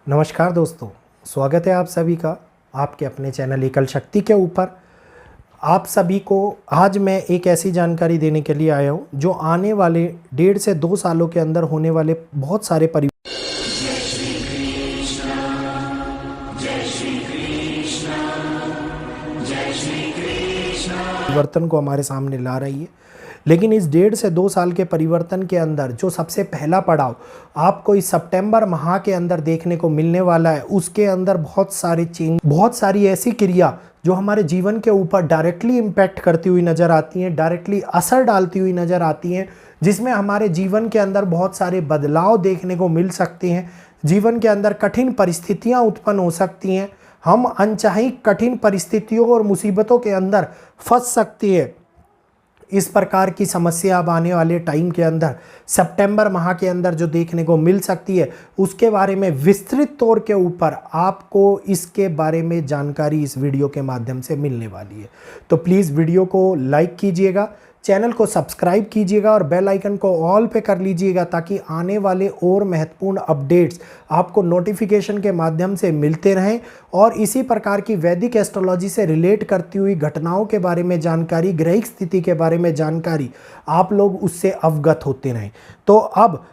नमस्कार दोस्तों, स्वागत है आप सभी का आपके अपने चैनल एकल शक्ति के ऊपर। आप सभी को आज मैं एक ऐसी जानकारी देने के लिए आया हूँ जो आने वाले 1.5 से 2 सालों के अंदर होने वाले बहुत सारे परिवर्तन को हमारे सामने ला रही है। लेकिन इस 1.5 से 2 साल के परिवर्तन के अंदर जो सबसे पहला पड़ाव आपको इस सितंबर माह के अंदर देखने को मिलने वाला है, उसके अंदर बहुत सारे चेंज, बहुत सारी ऐसी क्रिया जो हमारे जीवन के ऊपर डायरेक्टली इम्पैक्ट करती हुई नज़र आती हैं, डायरेक्टली असर डालती हुई नज़र आती हैं, जिसमें हमारे जीवन के अंदर बहुत सारे बदलाव देखने को मिल सकते हैं। जीवन के अंदर कठिन परिस्थितियाँ उत्पन्न हो सकती हैं, हम अनचाही कठिन परिस्थितियों और मुसीबतों के अंदर फंस सकती है। इस प्रकार की समस्या अब आने वाले टाइम के अंदर सितंबर माह के अंदर जो देखने को मिल सकती है, उसके बारे में विस्तृत तौर के ऊपर आपको इसके बारे में जानकारी इस वीडियो के माध्यम से मिलने वाली है। तो प्लीज़ वीडियो को लाइक कीजिएगा, चैनल को सब्सक्राइब कीजिएगा और बेल आइकन को ऑल पे कर लीजिएगा ताकि आने वाले और महत्वपूर्ण अपडेट्स आपको नोटिफिकेशन के माध्यम से मिलते रहें और इसी प्रकार की वैदिक एस्ट्रोलॉजी से रिलेट करती हुई घटनाओं के बारे में जानकारी, ग्रहिक स्थिति के बारे में जानकारी आप लोग उससे अवगत होते रहें। तो अब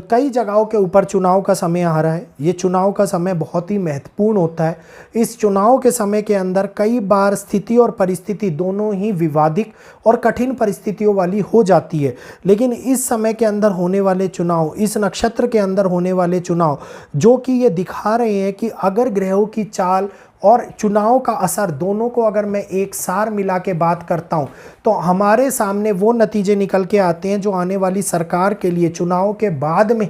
कई जगहों के ऊपर चुनाव का समय आ रहा है। ये चुनाव का समय बहुत ही महत्वपूर्ण होता है। इस चुनाव के समय के अंदर कई बार स्थिति और परिस्थिति दोनों ही विवादित और कठिन परिस्थितियों वाली हो जाती है। लेकिन इस समय के अंदर होने वाले चुनाव, इस नक्षत्र के अंदर होने वाले चुनाव जो कि ये दिखा रहे हैं कि अगर ग्रहों की चाल और चुनाव का असर दोनों को अगर मैं एक सार मिला के बात करता हूं तो हमारे सामने वो नतीजे निकल के आते हैं जो आने वाली सरकार के लिए चुनाव के बाद में,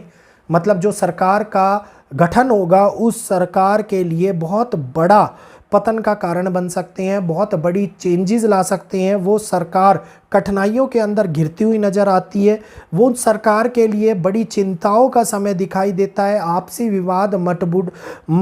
मतलब जो सरकार का गठन होगा, उस सरकार के लिए बहुत बड़ा पतन का कारण बन सकते हैं, बहुत बड़ी चेंजेस ला सकते हैं। वो सरकार कठिनाइयों के अंदर घिरती हुई नज़र आती है। वो सरकार के लिए बड़ी चिंताओं का समय दिखाई देता है। आपसी विवाद,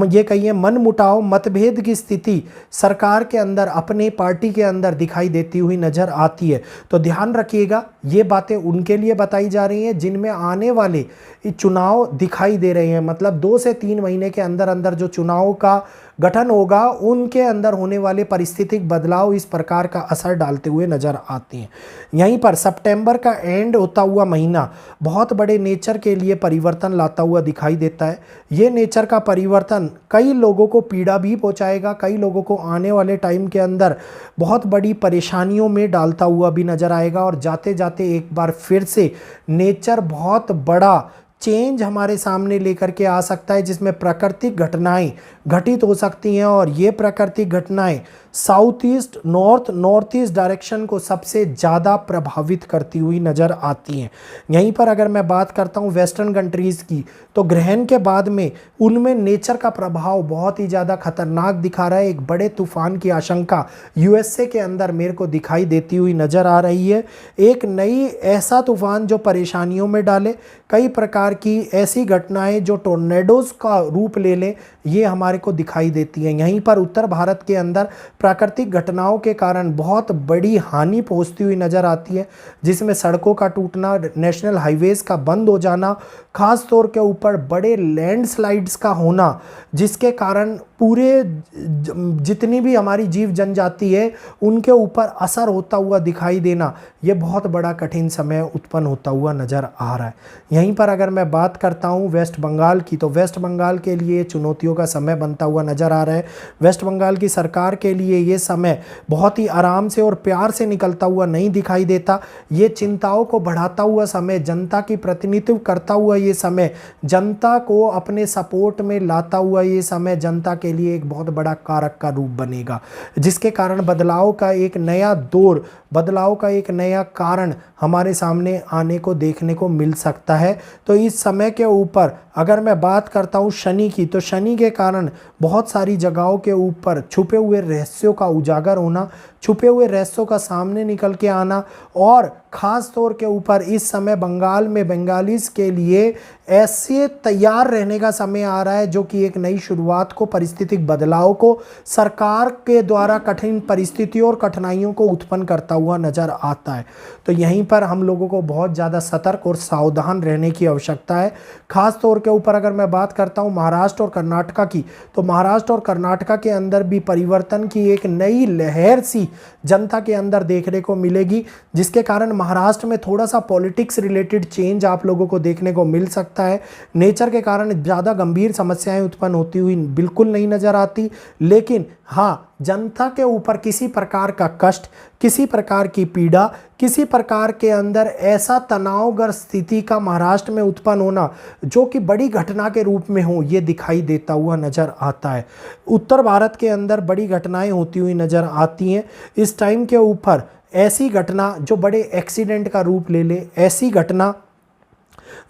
ये कहिए मनमुटाव, मतभेद की स्थिति सरकार के अंदर, अपने पार्टी के अंदर दिखाई देती हुई नज़र आती है। तो ध्यान रखिएगा, ये बातें उनके लिए बताई जा रही हैं जिनमें आने वाले चुनाव दिखाई दे रहे हैं। मतलब 2 से 3 महीने के अंदर अंदर जो चुनाव का गठन होगा, उनके अंदर होने वाले परिस्थितिक बदलाव इस प्रकार का असर डालते हुए नजर आते हैं। यहीं पर सितंबर का एंड होता हुआ महीना बहुत बड़े नेचर के लिए परिवर्तन लाता हुआ दिखाई देता है। ये नेचर का परिवर्तन कई लोगों को पीड़ा भी पहुंचाएगा, कई लोगों को आने वाले टाइम के अंदर बहुत बड़ी परेशानियों में डालता हुआ भी नजर आएगा। और जाते जाते एक बार फिर से नेचर बहुत बड़ा चेंज हमारे सामने लेकर के आ सकता है, जिसमें प्राकृतिक घटनाएं घटित हो सकती हैं। और ये प्राकृतिक घटनाएं south east, north east direction को सबसे ज़्यादा प्रभावित करती हुई नज़र आती हैं। यहीं पर अगर मैं बात करता हूँ वेस्टर्न कंट्रीज़ की, तो ग्रहण के बाद में उनमें नेचर का प्रभाव बहुत ही ज़्यादा खतरनाक दिखा रहा है। एक बड़े तूफान की आशंका यूएसए के अंदर मेरे को दिखाई देती हुई नज़र आ रही है। एक नई ऐसा तूफान जो परेशानियों में डाले, कई प्रकार की ऐसी घटनाएं जो टोर्नेडोज का रूप ले लें, ये हमारे को दिखाई देती हैं। यहीं पर उत्तर भारत के अंदर प्राकृतिक घटनाओं के कारण बहुत बड़ी हानि पहुंचती हुई नज़र आती है, जिसमें सड़कों का टूटना, नेशनल हाईवेज़ का बंद हो जाना, खास तौर के ऊपर बड़े लैंडस्लाइड्स का होना, जिसके कारण पूरे जितनी भी हमारी जीव जनजाति है उनके ऊपर असर होता हुआ दिखाई देना, ये बहुत बड़ा कठिन समय उत्पन्न होता हुआ नज़र आ रहा है। यहीं पर अगर मैं बात करता हूँ वेस्ट बंगाल की, तो वेस्ट बंगाल के लिए चुनौतियों का समय बनता हुआ नज़र आ रहा है। वेस्ट बंगाल की सरकार के लिए ये समय बहुत ही आराम से और प्यार से निकलता हुआ नहीं दिखाई देता। ये चिंताओं को बढ़ाता हुआ समय, जनता की प्रतिनिधित्व करता हुआ ये समय, जनता को अपने सपोर्ट में लाता हुआ ये समय जनता के लिए एक बहुत बड़ा कारक का रूप बनेगा, जिसके कारण बदलाव का एक नया दौर, बदलाव का एक नया कारण हमारे सामने आने को देखने को मिल सकता है। तो इस समय के ऊपर अगर मैं बात करता हूँ शनि की, तो शनि के कारण बहुत सारी जगहों के ऊपर छुपे हुए रहस्यों का उजागर होना, छुपे हुए रहस्यों का सामने निकल के आना, और ख़ास तौर के ऊपर इस समय बंगाल में बंगालीज के लिए ऐसे तैयार रहने का समय आ रहा है जो कि एक नई शुरुआत को, परिस्थितिक बदलाव को, सरकार के द्वारा कठिन परिस्थितियों और कठिनाइयों को उत्पन्न करता हुआ नज़र आता है। तो यहीं पर हम लोगों को बहुत ज़्यादा सतर्क और सावधान रहने की आवश्यकता है। ख़ास तौर के ऊपर अगर मैं बात करता हूँ महाराष्ट्र और कर्नाटका की, तो महाराष्ट्र और कर्नाटका के अंदर भी परिवर्तन की एक नई लहर सी जनता के अंदर देखने को मिलेगी, जिसके कारण महाराष्ट्र में थोड़ा सा पॉलिटिक्स रिलेटेड चेंज आप लोगों को देखने को मिल सकता है। नेचर के कारण ज़्यादा गंभीर समस्याएं उत्पन्न होती हुई बिल्कुल नहीं नज़र आती, लेकिन हाँ, जनता के ऊपर किसी प्रकार का कष्ट, किसी प्रकार की पीड़ा, किसी प्रकार के अंदर ऐसा तनावग्रस्त स्थिति का महाराष्ट्र में उत्पन्न होना जो कि बड़ी घटना के रूप में हो, ये दिखाई देता हुआ नज़र आता है। उत्तर भारत के अंदर बड़ी घटनाएं होती हुई नज़र आती हैं इस टाइम के ऊपर। ऐसी घटना जो बड़े एक्सीडेंट का रूप ले ले, ऐसी घटना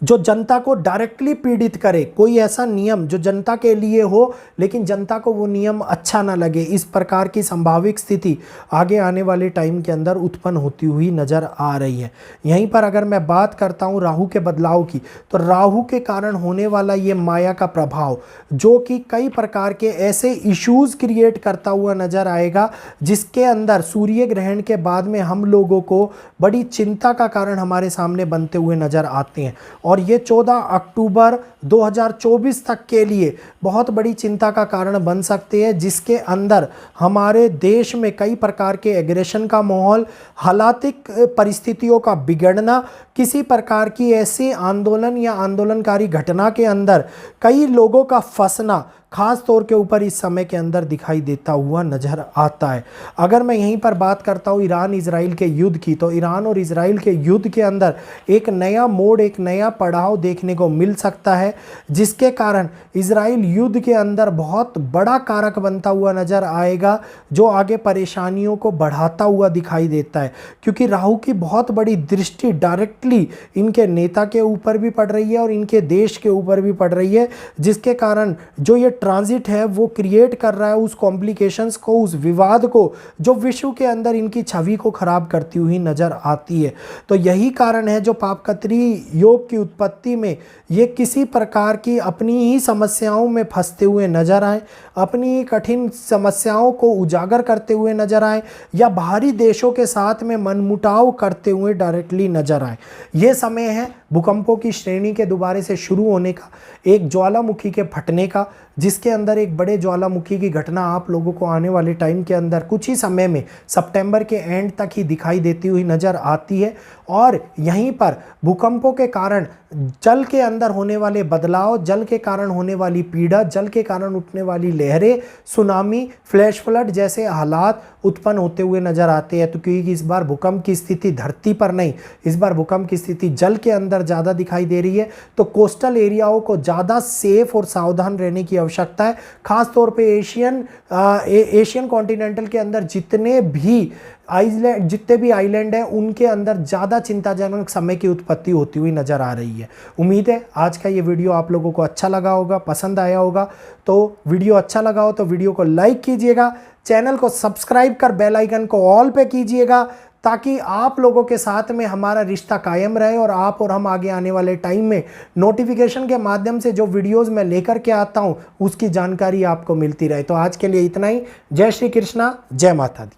जो जनता को डायरेक्टली पीड़ित करे, कोई ऐसा नियम जो जनता के लिए हो लेकिन जनता को वो नियम अच्छा ना लगे, इस प्रकार की संभावित स्थिति आगे आने वाले टाइम के अंदर उत्पन्न होती हुई नज़र आ रही है। यहीं पर अगर मैं बात करता हूँ राहु के बदलाव की, तो राहु के कारण होने वाला ये माया का प्रभाव जो कि कई प्रकार के ऐसे इश्यूज़ क्रिएट करता हुआ नज़र आएगा, जिसके अंदर सूर्य ग्रहण के बाद में हम लोगों को बड़ी चिंता का कारण हमारे सामने बनते हुए नज़र आते हैं। और ये 14 अक्टूबर 2024 तक के लिए बहुत बड़ी चिंता का कारण बन सकते हैं, जिसके अंदर हमारे देश में कई प्रकार के एग्रेशन का माहौल, हालातिक परिस्थितियों का बिगड़ना, किसी प्रकार की ऐसे आंदोलन या आंदोलनकारी घटना के अंदर कई लोगों का फंसना खास तौर के ऊपर इस समय के अंदर दिखाई देता हुआ नज़र आता है। अगर मैं यहीं पर बात करता हूँ ईरान इजराइल के युद्ध की, तो ईरान और इजराइल के युद्ध के अंदर एक नया मोड़, एक नया पड़ाव देखने को मिल सकता है, जिसके कारण इजराइल युद्ध के अंदर बहुत बड़ा कारक बनता हुआ नज़र आएगा, जो आगे परेशानियों को बढ़ाता हुआ दिखाई देता है। क्योंकि राहु की बहुत बड़ी दृष्टि डायरेक्टली इनके नेता के ऊपर भी पड़ रही है और इनके देश के ऊपर भी पड़ रही है, जिसके कारण जो ये ट्रांजिट है वो क्रिएट कर रहा है उस कॉम्प्लिकेशंस को, उस विवाद को, जो विश्व के अंदर इनकी छवि को खराब करती हुई नज़र आती है। तो यही कारण है जो पापकत्री योग की उत्पत्ति में ये किसी प्रकार की अपनी ही समस्याओं में फंसते हुए नजर आए, अपनी कठिन समस्याओं को उजागर करते हुए नजर आए, या बाहरी देशों के साथ में मनमुटाव करते हुए डायरेक्टली नजर आए। ये समय है भूकंपों की श्रेणी के दोबारे से शुरू होने का, एक ज्वालामुखी के फटने का, जिसके अंदर एक बड़े ज्वालामुखी की घटना आप लोगों को आने वाले टाइम के अंदर कुछ ही समय में सितंबर के एंड तक ही दिखाई देती हुई नज़र आती है। और यहीं पर भूकंपों के कारण जल के अंदर होने वाले बदलाव, जल के कारण होने वाली पीड़ा, जल के कारण उठने वाली लहरें, सुनामी, फ्लैश फ्लड जैसे हालात उत्पन्न होते हुए नजर आते हैं। तो क्योंकि इस बार भूकंप की स्थिति धरती पर नहीं, इस बार भूकंप की स्थिति जल के अंदर ज़्यादा दिखाई दे रही है, तो कोस्टल एरियाओं को ज़्यादा सेफ और सावधान रहने की आवश्यकता है। खास तौर पे एशियन कॉन्टिनेंटल के अंदर जितने भी आइलैंड है उनके अंदर ज़्यादा चिंताजनक समय की उत्पत्ति होती हुई नज़र आ रही है। उम्मीद है आज का ये वीडियो आप लोगों को अच्छा लगा होगा, पसंद आया होगा। तो वीडियो अच्छा लगा हो तो वीडियो को लाइक कीजिएगा, चैनल को सब्सक्राइब कर बेल आइकन को ऑल पे कीजिएगा, ताकि आप लोगों के साथ में हमारा रिश्ता कायम रहे और आप और हम आगे आने वाले टाइम में नोटिफिकेशन के माध्यम से जो वीडियोस मैं लेकर के आता हूं उसकी जानकारी आपको मिलती रहे। तो आज के लिए इतना ही। जय श्री कृष्णा, जय माता दी।